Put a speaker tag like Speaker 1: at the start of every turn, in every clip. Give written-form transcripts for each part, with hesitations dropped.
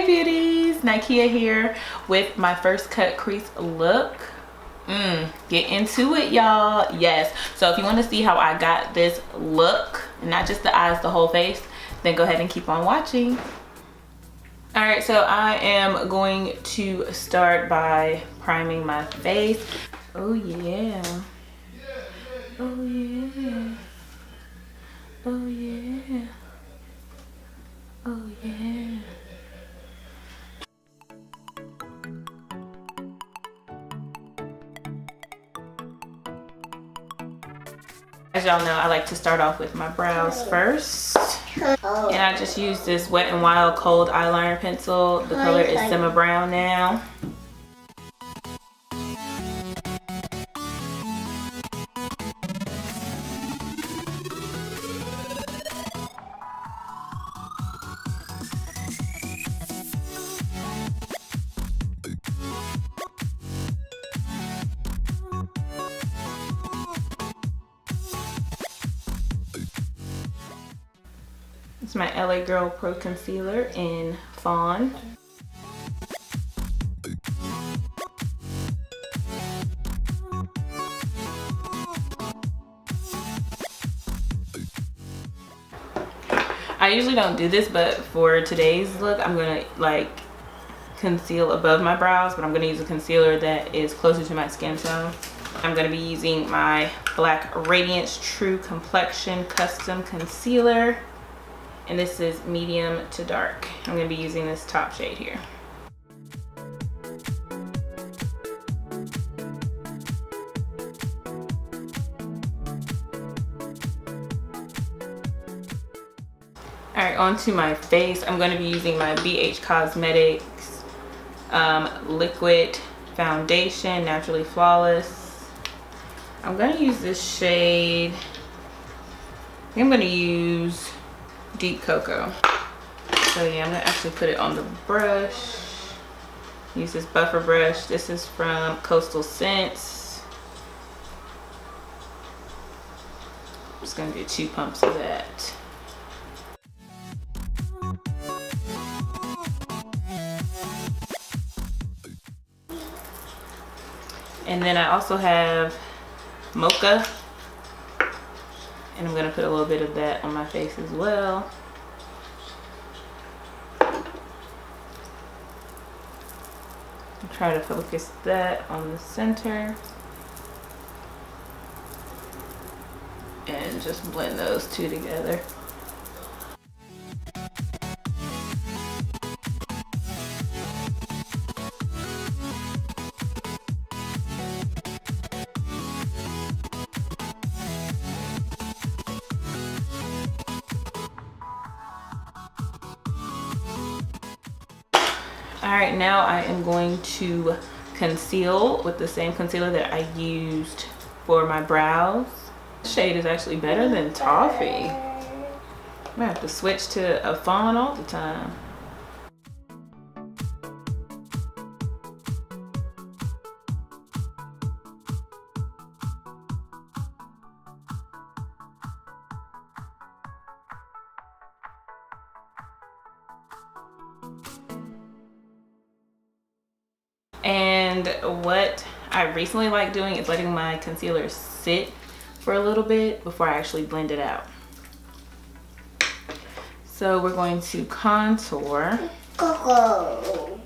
Speaker 1: beauties, Nikea here with my first cut crease look. Get into it, y'all. Yes, so if you want to see how I got this look, and not just the eyes, the whole face, then go ahead and keep on watching. All right, so I am going to start by priming my face. Oh yeah, oh yeah, oh yeah, oh yeah. As y'all know, I like to start off with my brows first. And I just use this Wet n Wild Cold Eyeliner Pencil. The color is Simmer Brown now. It's my LA Girl Pro Concealer in Fawn. I usually don't do this, but for today's look, I'm gonna like conceal above my brows, but I'm gonna use a concealer that is closer to my skin tone. I'm gonna be using my Black Radiance True Complexion Custom Concealer. And this is medium to dark. I'm gonna be using this top shade here. All right, onto my face. I'm gonna be using my BH Cosmetics Liquid Foundation, Naturally Flawless. I'm gonna use this shade. I think I'm gonna use Deep Cocoa. So yeah, I'm gonna actually put it on the brush. Use this buffer brush. This is from Coastal Scents. I'm just gonna do 2 pumps of that. And then I also have Mocha. And I'm gonna put a little bit of that on my face as well. Try to focus that on the center. And just blend those two together. All right, now I am going to conceal with the same concealer that I used for my brows. This shade is actually better than Toffee. I'm gonna have to switch to a fawn all the time. And what I recently like doing is letting my concealer sit for a little bit before I actually blend it out. So we're going to contour. All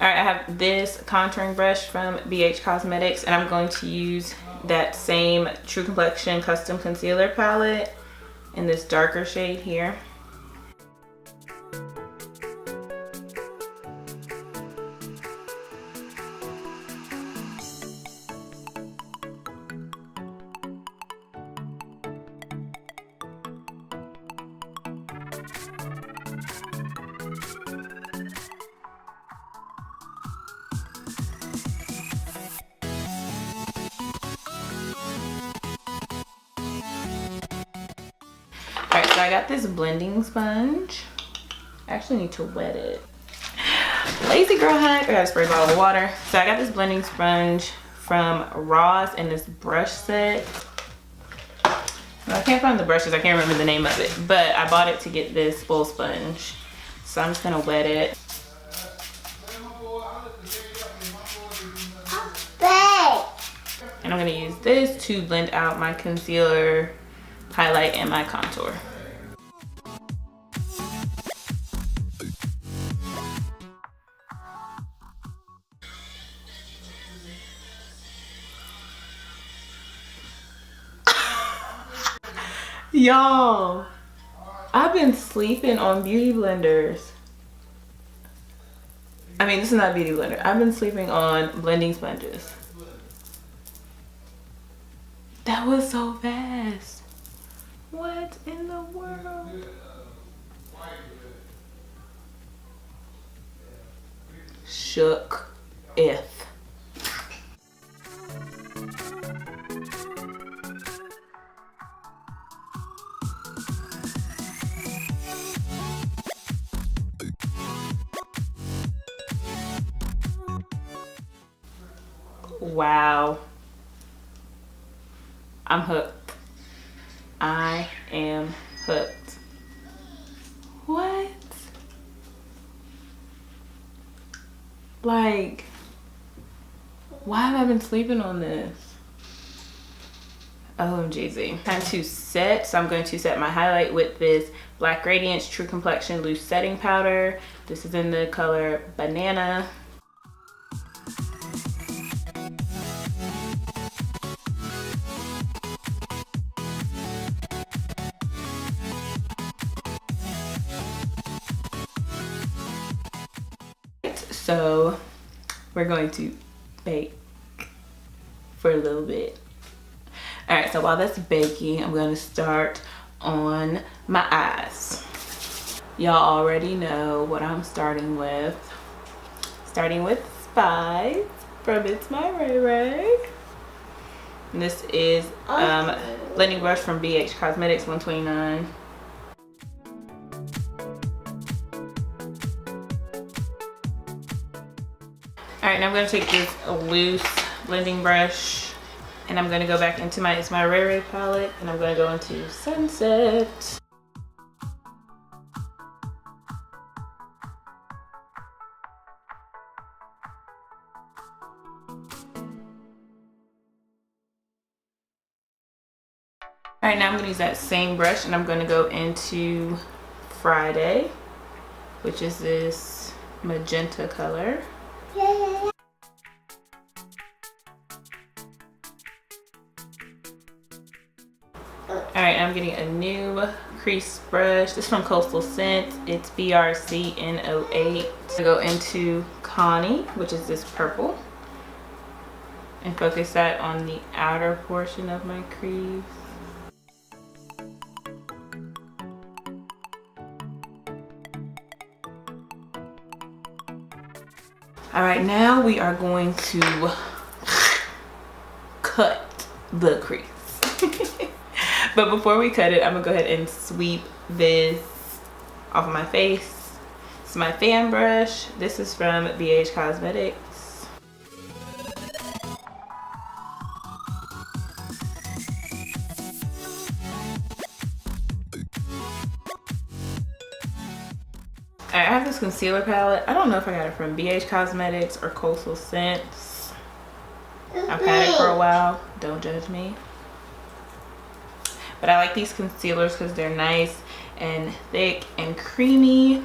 Speaker 1: right, I have this contouring brush from BH Cosmetics, and I'm going to use that same True Complexion Custom Concealer palette in this darker shade here. All right, so I got this blending sponge. I actually need to wet it. Lazy girl hack, I got a spray bottle of water. So I got this blending sponge from Ross in this brush set. I can't find the brushes, I can't remember the name of it, but I bought it to get this full sponge. So I'm just gonna wet it. And I'm gonna use this to blend out my concealer, highlight, and my contour. Y'all, I've been sleeping on beauty blenders. I mean, this is not beauty blender. I've been sleeping on blending sponges. That was so fast. What in the world? Shook if. Wow. I'm hooked. I am hooked. What? Like, why have I been sleeping on this? OMGZ. Time to set. So I'm going to set my highlight with this Black Radiance True Complexion Loose Setting Powder. This is in the color Banana. So we're going to bake for a little bit. All right, so while that's baking, I'm going to start on my eyes. Y'all already know what I'm starting with. Starting with Spice from ITSMYRAYERAYE. And this is blending brush from BH Cosmetics 129. All right, now I'm going to take this loose blending brush and I'm going to go back into my ITSMYRAYERAYE palette and I'm going to go into Sunset. All right, now I'm going to use that same brush and I'm going to go into Friday, which is this magenta color. Alright, I'm getting a new crease brush. This is from Coastal Scents. It's BRC-N08. I go into Connie, which is this purple, and focus that on the outer portion of my crease. Alright, now we are going to cut the crease. But before we cut it, I'm gonna go ahead and sweep this off of my face. It's my fan brush. This is from BH Cosmetics. I have this concealer palette. I don't know if I got it from BH Cosmetics or Coastal Scents. I've had it for a while. Don't judge me. But I like these concealers because they're nice and thick and creamy.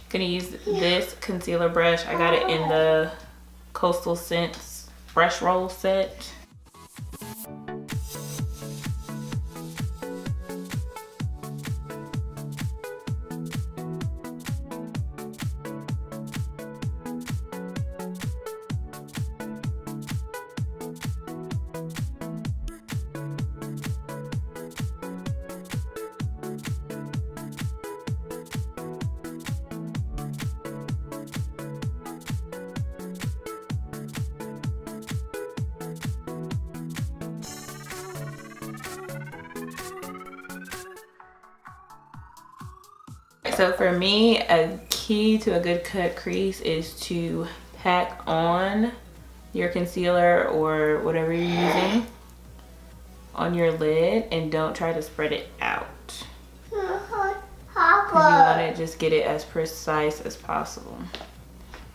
Speaker 1: Gonna use this concealer brush. I got it in the Coastal Scents brush roll set. So for me, a key to a good cut crease is to pack on your concealer or whatever you're using on your lid and don't try to spread it out. Because you want to just get it as precise as possible.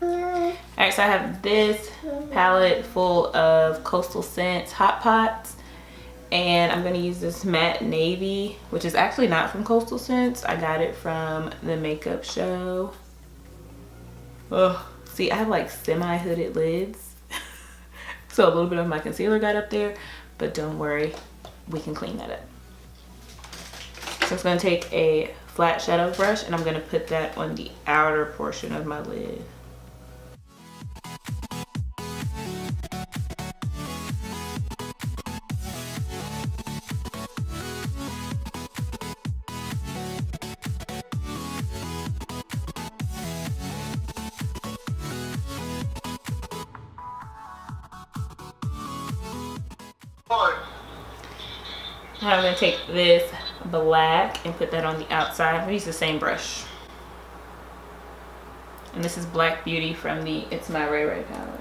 Speaker 1: Alright, so I have this palette full of Coastal Scents Hot Pots, and I'm going to use this matte navy, which is actually not from Coastal Scents. I got it from the makeup show. Ugh. See, I have like semi-hooded lids. So a little bit of my concealer got up there, but don't worry, we can clean that up. So I'm going to take a flat shadow brush and I'm going to put that on the outer portion of my lid. Now I'm going to take this black and put that on the outside. I'm going to use the same brush. And this is Black Beauty from the It's My Ray Ray palette.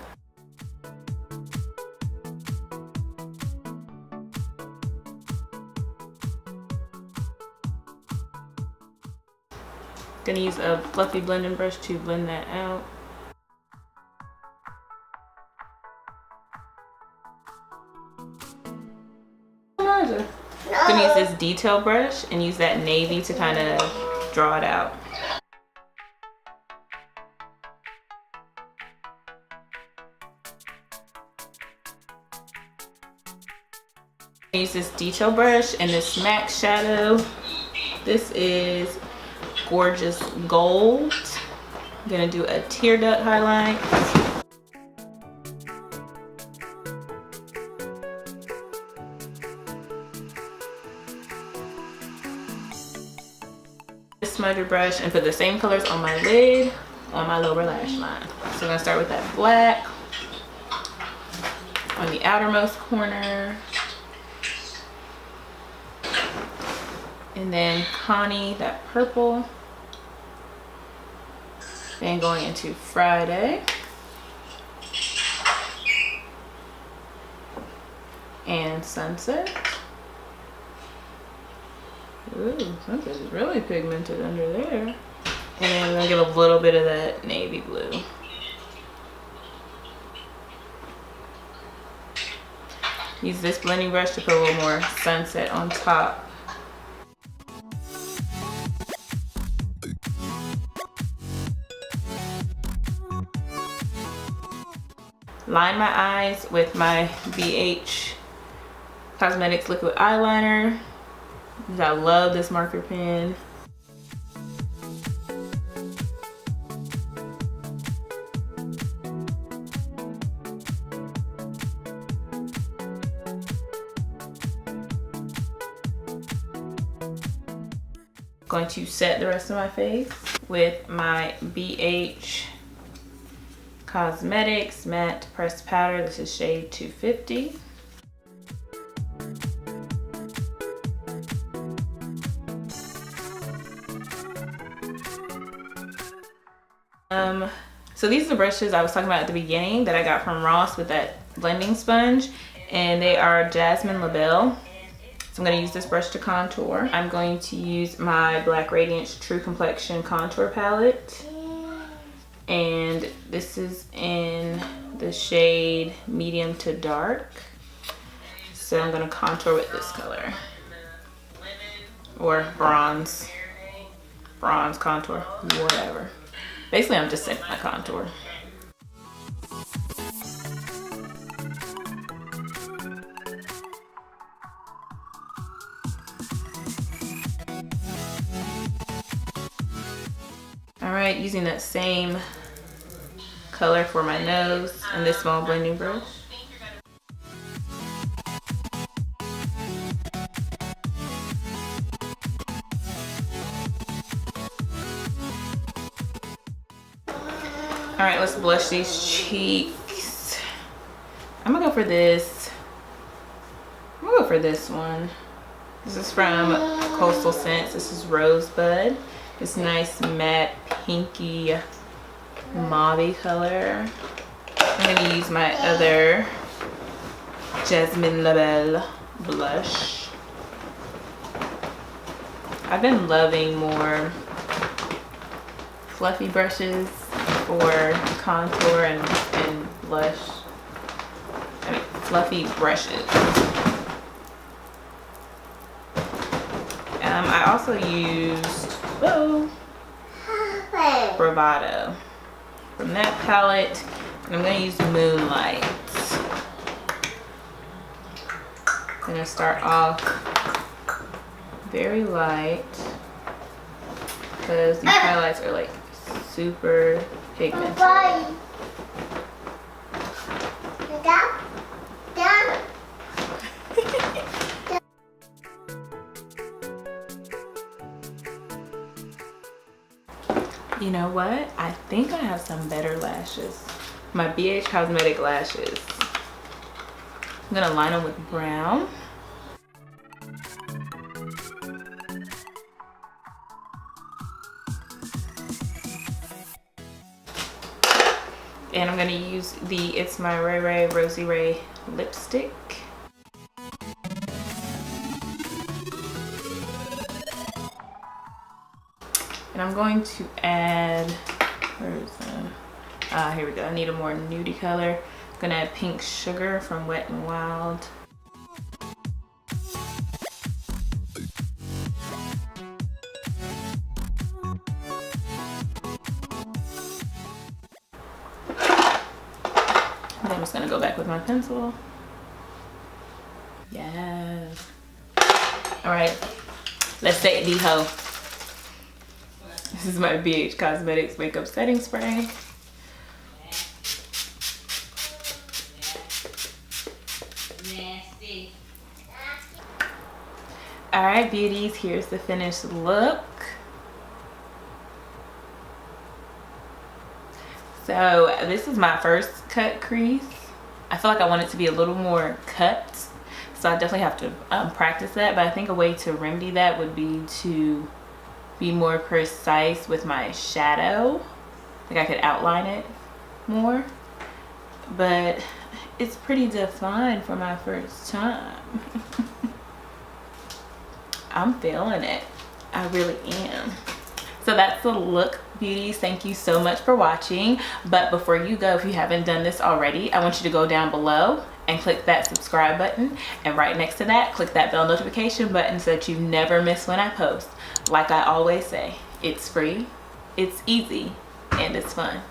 Speaker 1: I'm going to use a fluffy blending brush to blend that out. I'm gonna use this detail brush and use that navy to kind of draw it out. Use this detail brush and this MAC shadow. This is Gorgeous Gold. I'm gonna do a tear duct highlight. Smudger brush and put the same colors on my lid, on my lower lash line. So I'm gonna start with that black on the outermost corner, and then Connie, that purple, then going into Friday, and Sunset. Ooh, Sunset is really pigmented under there. And then I'm gonna give a little bit of that navy blue. Use this blending brush to put a little more Sunset on top. Line my eyes with my BH Cosmetics liquid eyeliner. I love this marker pen. Going to set the rest of my face with my BH Cosmetics matte pressed powder. This is shade 250. So these are the brushes I was talking about at the beginning that I got from Ross with that blending sponge, and they are Jasmine Labelle. So I'm going to use this brush to contour. I'm going to use my Black Radiance True Complexion contour palette, and this is in the shade medium to dark. So I'm going to contour with this color, or bronze contour, whatever. Basically, I'm just setting my contour. All right, using that same color for my nose and this small blending brush. All right, let's blush these cheeks. I'm gonna go for this. I'm gonna go for this one. This is from Coastal Scents. This is Rosebud. This nice matte pinky mauve color. I'm gonna use my other Jasmine Labelle blush. I've been loving more fluffy brushes for contour and blush. I mean, fluffy brushes. I also used Bravado from that palette, and I'm going to use Moonlight. I'm going to start off very light because these highlights are like super pigmented. You know what? I think I have some better lashes. My BH Cosmetic lashes. I'm gonna line them with brown. And I'm gonna use the ITSMYRAYERAYE Rosy Ray lipstick. And I'm going to add, here we go. I need a more nudie color. I'm gonna add Pink Sugar from Wet n Wild. And I'm just gonna go back with my pencil. Yes. All right, let's set the hoe. This is my BH Cosmetics makeup setting spray. Nasty. All right, beauties, here's the finished look. So this is my first cut crease. I feel like I want it to be a little more cut, so I definitely have to practice that. But I think a way to remedy that would be to be more precise with my shadow. Like I could outline it more, but it's pretty defined for my first time. I'm feeling it. I really am. So that's the look, beauties. Thank you so much for watching. But before you go, if you haven't done this already, I want you to go down below and click that subscribe button, and right next to that, click that bell notification button so that you never miss when I post. Like I always say, it's free, it's easy, and it's fun.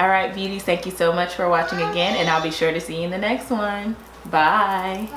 Speaker 1: All right, beauties, thank you so much for watching again, and I'll be sure to see you in the next one. Bye.